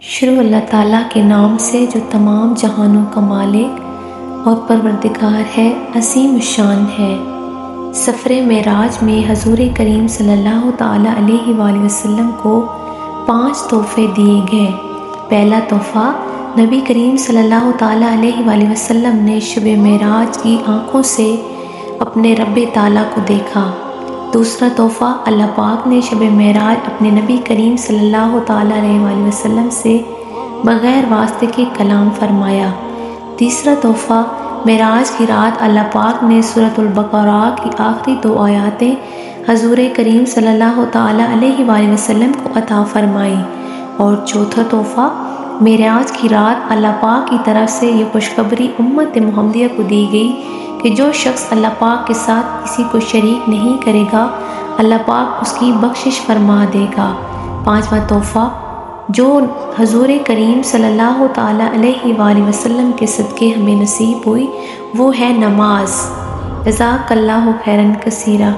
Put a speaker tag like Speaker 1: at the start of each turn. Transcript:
Speaker 1: شروع اللہ تعالیٰ کے نام سے جو تمام جہانوں کا مالک اور پروردگار ہے، عظیم الشان ہے۔ سفر معراج میں حضور کریم صلی اللہ تعالیٰ علیہ وآلہ وسلم کو 5 تحفے دیے گئے۔ پہلا تحفہ، نبی کریم صلی اللہ تعالیٰ علیہ وآلہ وسلم نے شب معراج کی آنکھوں سے اپنے رب تعالیٰ کو دیکھا۔ دوسرا تحفہ، اللہ پاک نے شب معراج اپنے نبی کریم صلی اللہ تعالیٰ علیہ وآلہ وسلم سے بغیر واسطے کے کلام فرمایا۔ تیسرا تحفہ، معراج کی رات اللہ پاک نے سورۃ البقرہ کی آخری 2 آیاتیں حضور کریم صلی اللہ تعالیٰ علیہ وآلہ وسلم کو عطا فرمائیں۔ اور چوتھا تحفہ، معراج کی رات اللہ پاک کی طرف سے یہ خوشخبری امت محمدیہ کو دی گئی کہ جو شخص اللہ پاک کے ساتھ کسی کو شریک نہیں کرے گا، اللہ پاک اس کی بخشش فرما دے گا۔ پانچواں تحفہ جو حضور کریم صلی اللہ تعالیٰ علیہ وآلہ وسلم کے صدقے ہمیں نصیب ہوئی، وہ ہے نماز۔ جزاک اللہ خیرا کثیرا۔